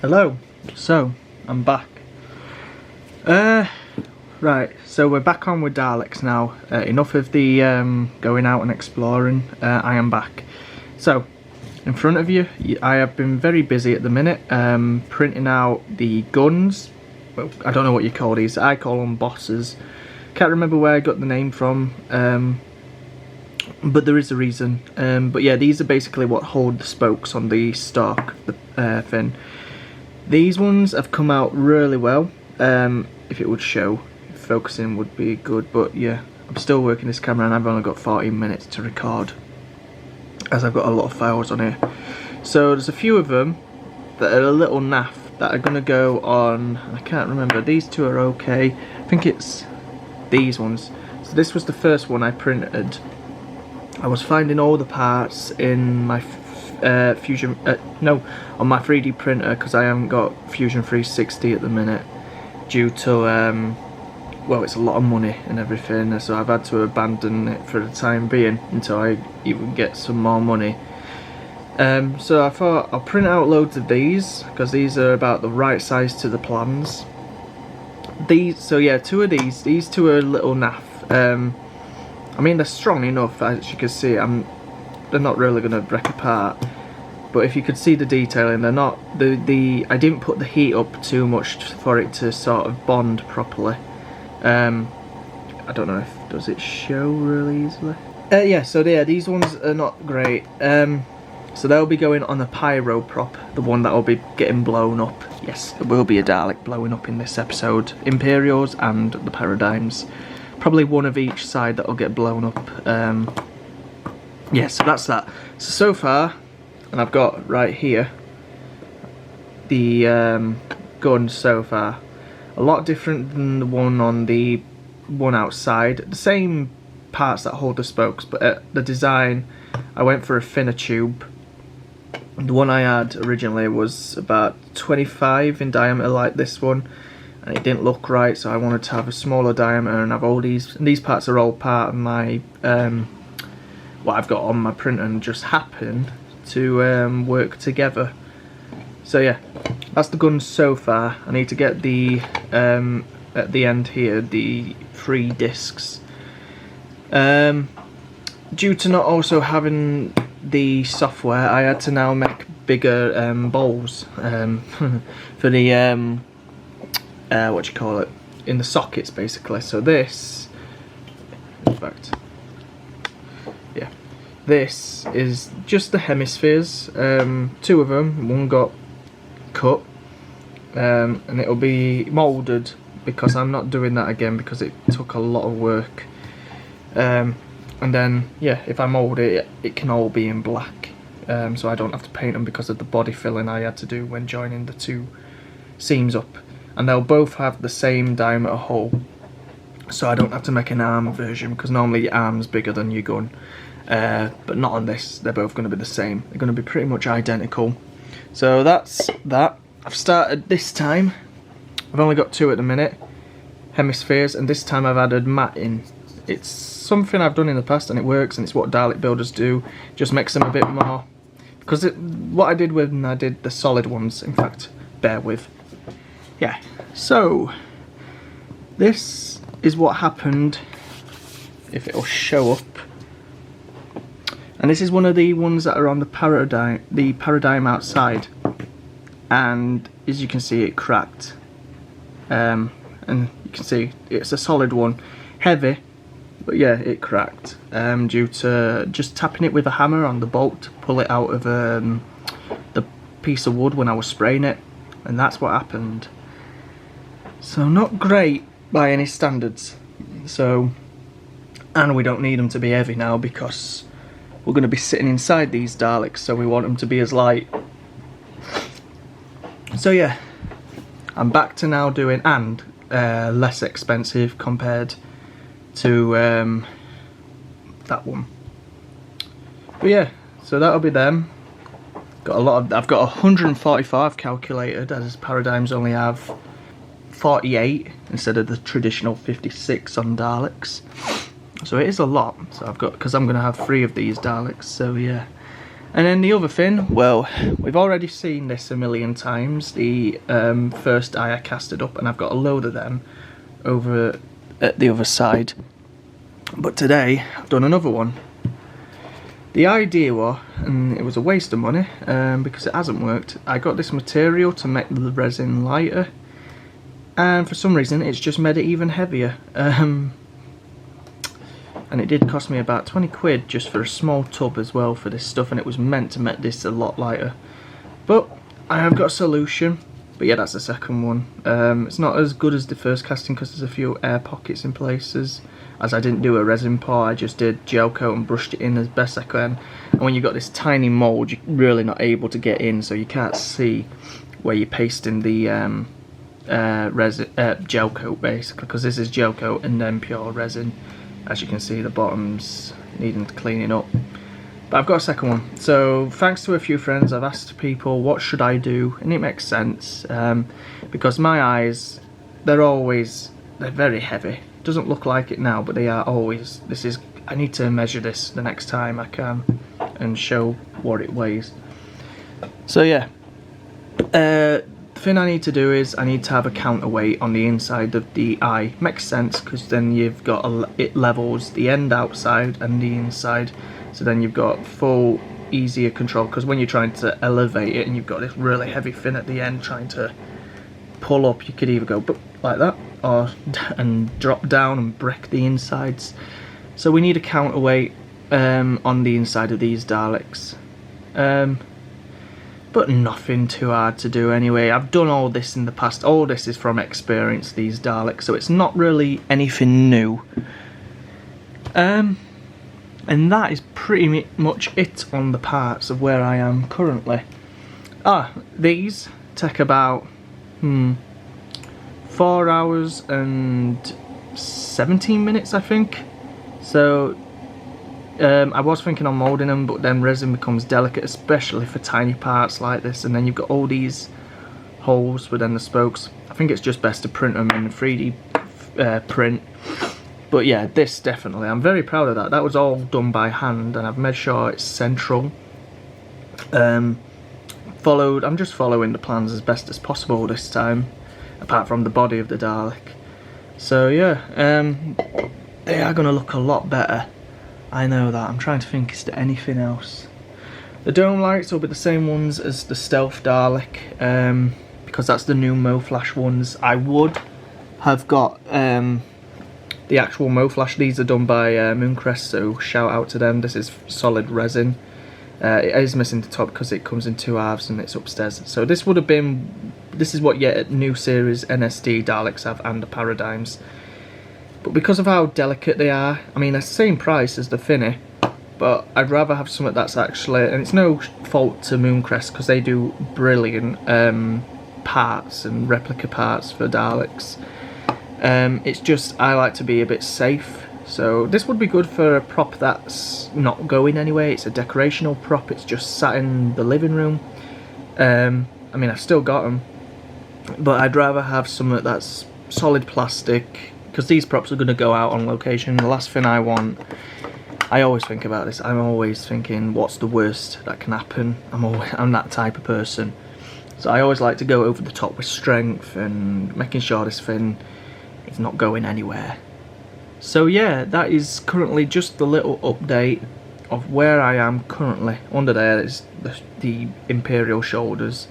Hello, so I'm back. Right, so we're back on with Daleks now. Enough of the going out and exploring. I am back. So, in front of you, I have been very busy at the minute, printing out the guns. Well, I don't know what you call these. I call them bosses. Can't remember where I got the name from, but there is a reason. But yeah, these are basically what hold the spokes on the stalk, the fin. These ones have come out really well. If it would show, focusing would be good, but yeah, I'm still working this camera and I've only got 14 minutes to record, as I've got a lot of files on here. So there's a few of them that are a little naff that are going to go on, I can't remember, these two are okay, I think it's these ones. So this was the first one I printed. I was finding all the parts in my on my 3D printer, because I haven't got Fusion 360 at the minute due to well, it's a lot of money and everything, so I've had to abandon it for the time being until I even get some more money. So I thought I'll print out loads of these because these are about the right size to the plans. So yeah, two of these two are a little naff. I mean, they're strong enough, as you can see. They're not really going to break apart, but if you could see the detailing, they're not I didn't put the heat up too much for it to sort of bond properly. I don't know if does it show really easily. Yeah, so yeah, these ones are not great. So they'll be going on the pyro prop, the one that will be getting blown up. Yes, there will be a Dalek blowing up in this episode. Imperials and the Paradigms. Probably one of each side that will get blown up. Yeah, so that's that. So far, and I've got right here the guns so far. A lot different than the one on the one outside. The same parts that hold the spokes, but the design, I went for a thinner tube. The one I had originally was about 25 in diameter, like this one, and it didn't look right, so I wanted to have a smaller diameter and have all these. And these parts are all part of my what I've got on my printer and just happen to work together. So yeah, that's the guns so far. I need to get the at the end here the 3 discs. Due to not also having the software, I had to now make bigger bowls for the what do you call it, in the sockets basically. So this, in fact, yeah, this is just the hemispheres, 2 of them, one got cut, and it'll be moulded, because I'm not doing that again because it took a lot of work. And then yeah, if I mould it, it can all be in black, so I don't have to paint them because of the body filling I had to do when joining the 2 seams up. And they'll both have the same diameter hole, so I don't have to make an arm version, because normally your arm's bigger than your gun, but not on this. They're both going to be the same. They're going to be pretty much identical. So that's that. I've started this time. I've only got 2 at the minute, hemispheres, and this time I've added matting. It's something I've done in the past and it works, and it's what Dalek builders do. Just makes them a bit more, because what I did when I did the solid ones, in fact, bear with. Yeah, so this is what happened, if it'll show up. And this is one of the ones that are on the paradigm outside, and as you can see, it cracked. And you can see it's a solid one, heavy, but yeah, it cracked due to just tapping it with a hammer on the bolt to pull it out of the piece of wood when I was spraying it, and that's what happened. So not great by any standards. So, and we don't need them to be heavy now because we're going to be sitting inside these Daleks, so we want them to be as light. So yeah, I'm back to now doing, and less expensive compared to that one. But yeah, so that'll be them. Got a lot of, I've got 145 calculated, as Paradigms only have 48 instead of the traditional 56 on Daleks. So it is a lot. So I've got, because I'm going to have 3 of these Daleks, so yeah. And then the other thing, well, we've already seen this a million times, the first die I casted up, and I've got a load of them over at the other side. But today, I've done another one. The idea was, and it was a waste of money, because it hasn't worked, I got this material to make the resin lighter, and for some reason it's just made it even heavier. And it did cost me about 20 quid just for a small tub as well for this stuff, and it was meant to make this a lot lighter. But I have got a solution. But yeah, that's the second one. It's not as good as the first casting because there's a few air pockets in places. As I didn't do a resin pour, I just did gel coat and brushed it in as best I can. And when you've got this tiny mould, you're really not able to get in, so you can't see where you're pasting the gel coat basically, because this is gel coat and then pure resin. As you can see, the bottom's needing cleaning up. But I've got a second one. So thanks to a few friends, I've asked people what should I do, and it makes sense because my eyes, they're very heavy. It doesn't look like it now, but they are always. I need to measure this the next time I can and show what it weighs. So yeah, the thing I need to do is I need to have a counterweight on the inside of the eye. Makes sense because then you've got it levels the end outside and the inside, so then you've got full easier control, because when you're trying to elevate it and you've got this really heavy fin at the end trying to pull up, you could either go like that and drop down and break the insides. So we need a counterweight on the inside of these Daleks. But nothing too hard to do anyway. I've done all this in the past. All this is from experience, these Daleks, so it's not really anything new. And that is pretty much it on the parts of where I am currently. These take about 4 hours and 17 minutes, I think. So I was thinking on moulding them, but then resin becomes delicate, especially for tiny parts like this, and then you've got all these holes within the spokes. I think it's just best to print them in 3D print. But yeah, this definitely, I'm very proud of that. That was all done by hand, and I've made sure it's central. I'm just following the plans as best as possible this time, apart from the body of the Dalek. So yeah, they are going to look a lot better. I know that. I'm trying to think, is there anything else? The dome lights will be the same ones as the Stealth Dalek, because that's the new MoFlash ones. I would have got the actual MoFlash. These are done by Mooncrest, so shout out to them. This is solid resin. It is missing the top because it comes in 2 halves and it's upstairs. So this would have been, this is what new series NSD Daleks have, and the Paradigms. But because of how delicate they are, I mean, they're the same price as the Finny, but I'd rather have something that's actually, and it's no fault to Mooncrest because they do brilliant parts and replica parts for Daleks. It's just, I like to be a bit safe. So this would be good for a prop that's not going anywhere. It's a decorational prop, it's just sat in the living room. I mean, I've still got them, but I'd rather have something that's solid plastic, because these props are going to go out on location. The last thing I want, I always think about this, I'm always thinking what's the worst that can happen. I'm that type of person, so I always like to go over the top with strength and making sure this thing is not going anywhere. So yeah, that is currently just the little update of where I am currently. Under there is the Imperial shoulders,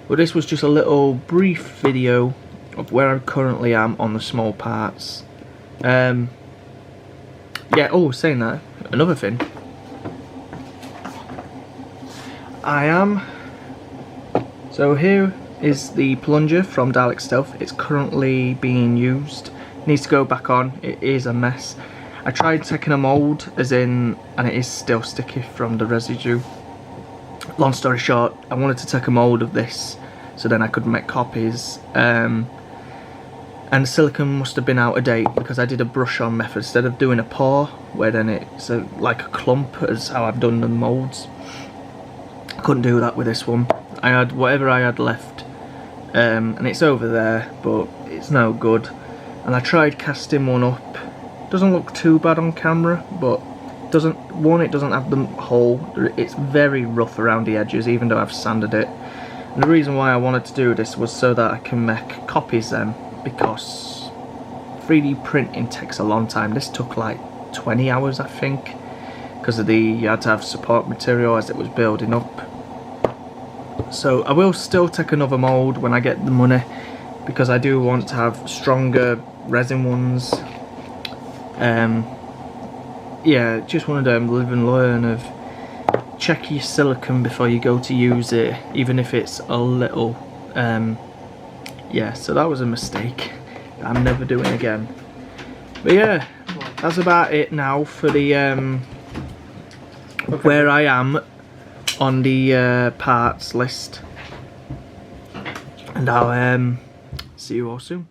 but this was just a little brief video of where I currently am on the small parts. Yeah, oh, saying that, another thing. So here is the plunger from Dalek Stealth. It's currently being used. Needs to go back on. It is a mess. I tried taking a mould, and it is still sticky from the residue. Long story short, I wanted to take a mould of this so then I could make copies. And the silicone must have been out of date because I did a brush on method instead of doing a pour, where then it's like a clump as how I've done the moulds. I couldn't do that with this one. I had whatever I had left, and it's over there, but it's no good. And I tried casting one up, Doesn't look too bad on camera, but it doesn't have the hole. It's very rough around the edges, even though I've sanded it. And the reason why I wanted to do this was so that I can make copies then, because 3D printing takes a long time. This took like 20 hours, I think, because you had to have support material as it was building up. So I will still take another mould when I get the money, because I do want to have stronger resin ones. Yeah, just one of them live and learn of check your silicone before you go to use it, even if it's a little. Yeah, so that was a mistake that I'm never doing again. But yeah, that's about it now for the where I am on the parts list, and I'll see you all soon.